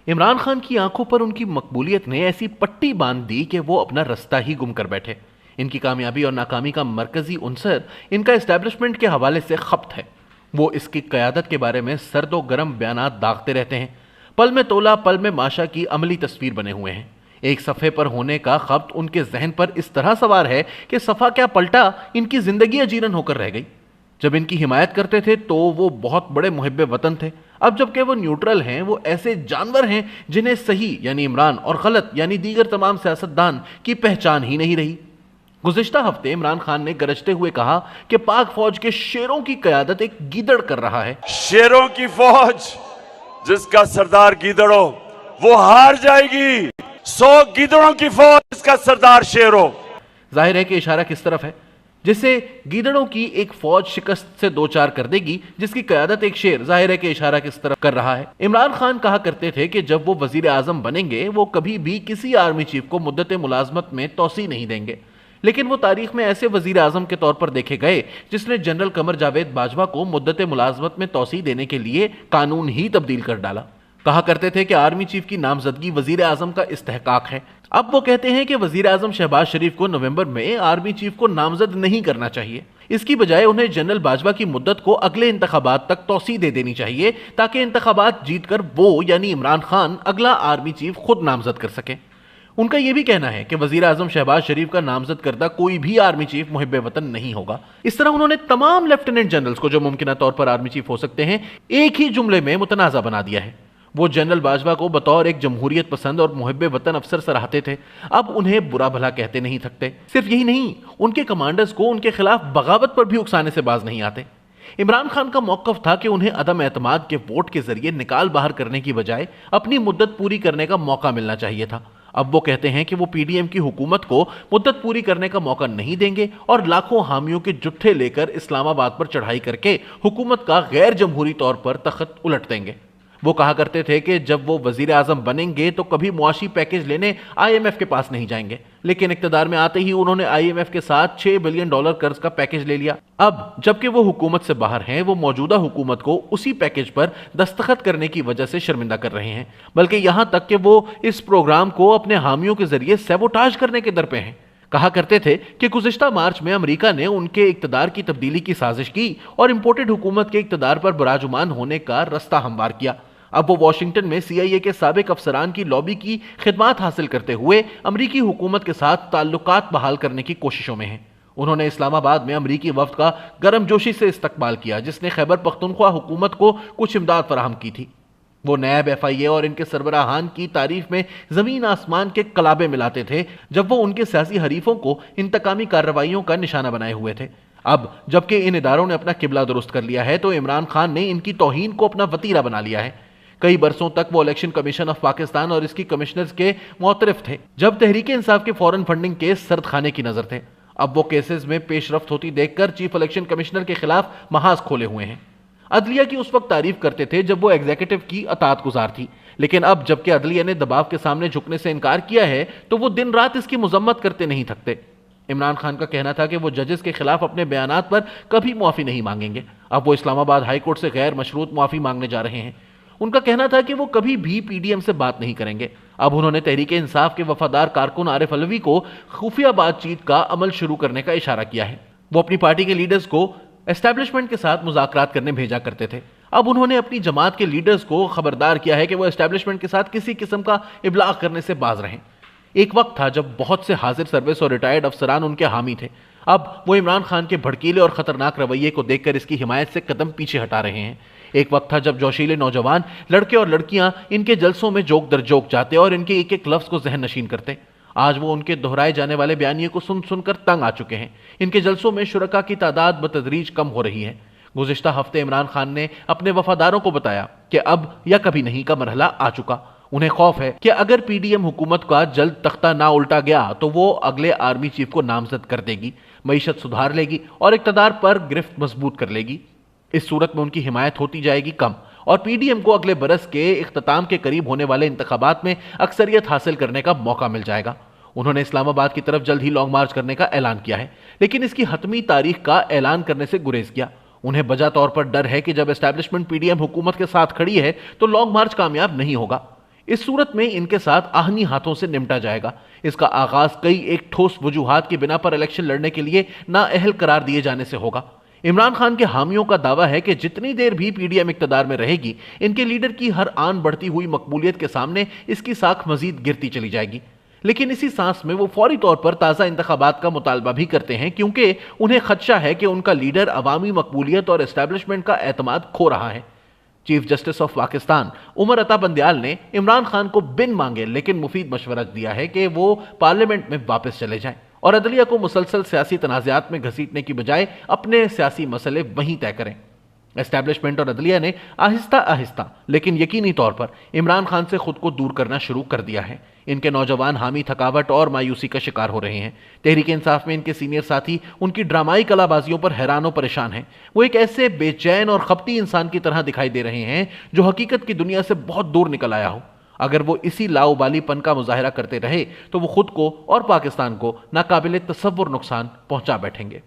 इमरान खान की आंखों पर उनकी मकबूलियत ने ऐसी पट्टी बांध दी कि वो अपना रास्ता ही गुम कर बैठे। इनकी कामयाबी और नाकामी का मरकजी उनसर इनका एस्टैब्लिशमेंट के हवाले से खप्त है। वो इसकी क़यादत के बारे में सर्द व गर्म बयानात दागते रहते हैं। पल में तोला पल में माशा की अमली तस्वीर बने हुए हैं। एक सफ़े पर होने का खप्त उनके जहन पर इस तरह सवार है कि सफ़ा क्या पलटा, इनकी ज़िंदगी अजीरन होकर रह गई। जब इनकी हिमायत करते थे तो वो बहुत बड़े मुहिब्बे वतन थे। अब जबकि वो न्यूट्रल हैं, वो ऐसे जानवर हैं जिन्हें सही यानी इमरान और गलत यानी दीगर तमाम सियासतदान की पहचान ही नहीं रही। गुज़िश्ता हफ्ते इमरान खान ने गरजते हुए कहा कि पाक फौज के शेरों की क़यादत एक गीदड़ कर रहा है। शेरों की फौज जिसका सरदार गीदड़ हो वो हार जाएगी। 100 गीदड़ों की फौज जिसका सरदार शेर हो। जाहिर है कि इशारा किस तरफ है, जिसे गीदड़ों की एक फौज शिकस्त से दो चार कर देगी, जिसकी क़यादत एक शेर। जाहिर है कि इशारा किस तरफ कर रहा है। इमरान खान कहा करते थे कि जब वो वजीर आजम बनेंगे वो कभी भी किसी आर्मी चीफ को मुद्दत मुलाजमत में तोसी नहीं देंगे। लेकिन वो तारीख में ऐसे वजीर आजम के तौर पर देखे गए जिसने जनरल कमर जावेद बाजवा को मुद्दत मुलाजमत में तोसी देने के लिए कानून ही तब्दील कर डाला। कहा करते थे कि आर्मी चीफ की नामजदगी वजीर आजम का इस्तेहकाक है। अब वो कहते हैं कि वजीर आजम शहबाज शरीफ को नवंबर में आर्मी चीफ को नामजद नहीं करना चाहिए। इसकी बजाय उन्हें जनरल बाजवा की मुद्दत को अगले इंतखाबात तक तोसी दे देनी चाहिए ताकि इंतखाबात जीत कर वो यानी इमरान खान अगला आर्मी चीफ खुद नामजद कर सके। उनका यह भी कहना है कि वजीर आजम शहबाज शरीफ का नामजद करदा कोई भी आर्मी चीफ मुहिब्बे वतन नहीं होगा। इस तरह उन्होंने तमाम लेफ्टिनेंट जनरल्स को जो मुमकिन तौर पर आर्मी चीफ हो सकते हैं एक ही जुमले में मुतनाज़ा बना दिया है। वो जनरल बाजवा को बतौर एक जमहूरियत पसंद और मुहिब्बे वतन अफसर सराहते थे, अब उन्हें बुरा भला कहते नहीं थकते। सिर्फ यही नहीं, उनके कमांडर्स को उनके खिलाफ बगावत पर भी उकसाने से बाज नहीं आते। इमरान खान का मौक़िफ़ था कि उन्हें अदम एतमाद के वोट के जरिए निकाल बाहर करने की बजाय अपनी मुद्दत पूरी करने का मौका मिलना चाहिए था। अब वो कहते हैं कि वो पीडीएम की हुकूमत को मुद्दत पूरी करने का मौका नहीं देंगे और लाखों हामियों के जुत्थे लेकर इस्लामाबाद पर चढ़ाई करके हुकूमत का गैर जमहूरी तौर पर तख्त उलट देंगे। वो कहा करते थे कि जब वो वजीर आजम बनेंगे तो कभी मुआशी पैकेज लेने आईएमएफ के पास नहीं जाएंगे, लेकिन इक्तदार में आते ही उन्होंने आईएमएफ के साथ $6 बिलियन कर्ज का पैकेज ले लिया। अब जबकि वो हुकूमत से बाहर हैं, वो मौजूदा हुकूमत को उसी पैकेज पर दस्तखत करने की वजह से शर्मिंदा कर रहे हैं, बल्कि यहां तक कि वो इस प्रोग्राम को अपने हामियों के जरिए सैबोटाज करने के दर पे हैं। कहा करते थे कि गुज़िश्ता मार्च में अमेरिका ने उनके इक्तदार की तब्दीली की साजिश की और इंपोर्टेड हुकूमत के इक्तदार पर बराजुमान होने का रास्ता हमवार किया। अब वो वाशिंगटन में CIA के साबिक अफसरान की लॉबी की खिदमात हासिल करते हुए अमरीकी हुकूमत के साथ ताल्लुकात बहाल करने की कोशिशों में हैं। उन्होंने इस्लामाबाद में अमरीकी वफ्द का गर्मजोशी से इस्तकबाल किया, जिसने खैबर पख्तूनख्वा हुकूमत को कुछ इमदाद फराहम की थी। वो नैब FIA और इनके सरबराहान की तारीफ में जमीन आसमान के कलाबे मिलाते थे जब वो उनके सियासी हरीफों को इंतकामी कार्रवाइयों का निशाना बनाए हुए थे। अब जबकि इन इदारों ने अपना किबला दुरुस्त कर लिया है तो इमरान खान ने इनकी तौहीन को अपना वतीरा बना लिया है। कई बरसों तक वो इलेक्शन कमीशन ऑफ पाकिस्तान और इसकी कमिश्नर्स के मुअतरिफ थे, जब तहरीक इंसाफ के फॉरेन फंडिंग केस सर्द खाने की नजर थे। अब वो केसेस में पेशरफ्त होती देखकर चीफ इलेक्शन कमिश्नर के खिलाफ महाज खोले हुए हैं। अदलिया की उस वक्त तारीफ करते थे जब वो एग्जीक्यूटिव की अतात गुजार थी, लेकिन अब जबकि अदलिया ने दबाव के सामने झुकने से इनकार किया है तो वो दिन रात इसकी मजम्मत करते नहीं थकते। इमरान खान का कहना था कि वो जजेस के खिलाफ अपने बयानात पर कभी मुआफ़ी नहीं मांगेंगे। अब वो इस्लामाबाद हाई कोर्ट से गैर मशरूत मुआफ़ी मांगने जा रहे हैं। उनका कहना था कि वो कभी भी पीडीएम से बात नहीं करेंगे। अब उन्होंने तहरीक इंसाफ के वफादार कारकुन आरिफ अलवी को खुफिया बातचीत का अमल शुरू करने का इशारा किया है। वो अपनी पार्टी के लीडर्स को एस्टैब्लिशमेंट के साथ मुज़ाकरात करने भेजा करते थे। अब उन्होंने अपनी जमात के लीडर्स को खबरदार किया है कि वो एस्टैब्लिशमेंट के साथ किसी किस्म का इबलाग करने से बाज रहें। एक वक्त था जब बहुत से हाजिर सर्विस और रिटायर्ड अफसरान उनके हामी थे। अब वो इमरान खान के भड़कीले और खतरनाक रवैये को देखकर इसकी हिमायत से कदम पीछे हटा रहे हैं। एक वक्त था जब जोशीले नौजवान लड़के और लड़कियां इनके जलसों में जोक दर जोक जाते और इनके एक एक लफ्ज को जहन नशीन करते। आज वो उनके दोहराए जाने वाले बयानिए को सुन सुनकर तंग आ चुके हैं। इनके जलसों में शुरका की तादाद बतदरीज कम हो रही है। गुज़िश्ता हफ्ते इमरान खान ने अपने वफादारों को बताया कि अब या कभी नहीं का मरहला आ चुका। उन्हें खौफ है कि अगर पीडीएम हुकूमत का जल्द तख्ता ना उल्टा गया तो वो अगले आर्मी चीफ को नामजद कर देगी, मईशत सुधार लेगी और इक़्तिदार पर गिरफ्त मजबूत कर लेगी। इस सूरत में उनकी हिमायत होती जाएगी कम और पीडीएम को अगले बरस के इख्तिताम के करीब होने वाले इंतखाबात में अक्सरियत हासिल करने का मौका मिल जाएगा। उन्होंने इस्लामाबाद की तरफ जल्द ही लॉन्ग मार्च करने का ऐलान किया है, लेकिन इसकी हतमी तारीख का ऐलान करने से गुरेज किया। उन्हें बजा तौर पर डर है कि जब एस्टैब्लिशमेंट पीडीएम हुकूमत के साथ खड़ी है तो लॉन्ग मार्च कामयाब नहीं होगा। इस सूरत में इनके साथ आहनी हाथों से निपटा जाएगा। इसका आगाज कई एक ठोस वजूहात की बिना पर इलेक्शन लड़ने के लिए नाअहल करार दिए जाने से होगा। इमरान खान के हामियों का दावा है कि जितनी देर भी पीडीएम इक्तदार में रहेगी, इनके लीडर की हर आन बढ़ती हुई मकबूलियत के सामने इसकी साख मजीद गिरती चली जाएगी। लेकिन इसी सांस में वो फौरी तौर पर ताज़ा इंतखाबात का मुतालबा भी करते हैं, क्योंकि उन्हें खदशा है कि उनका लीडर अवामी मकबूलियत और एस्टैब्लिशमेंट का एतमाद खो रहा है। Chief justice of Pakistan Umar Ata Bandial ने इमरान खान को बिन मांगे लेकिन मुफीद मशवरा दिया है कि वो पार्लियामेंट में वापस चले जाएं और अदलिया को मुसलसल सियासी तनाज़ात में घसीटने की बजाय अपने सियासी मसले वहीं तय करें। एस्टैब्लिशमेंट और अदलिया ने आहिस्ता आहिस्ता लेकिन यकीनी तौर पर इमरान खान से खुद को दूर करना शुरू कर दिया है। इनके नौजवान हामी थकावट और मायूसी का शिकार हो रहे हैं। तहरीक इंसाफ में इनके सीनियर साथी उनकी ड्रामाई कलाबाजियों पर हैरान और परेशान हैं। वो एक ऐसे बेचैन और खपती इंसान की तरह दिखाई दे रहे हैं जो हकीकत की दुनिया से बहुत दूर निकल आया हो। अगर वो इसी लाउबालीपन का मुजाहिरा करते रहे तो वो खुद को और पाकिस्तान को नाकाबिले तसव्वुर नुकसान पहुंचा बैठेंगे।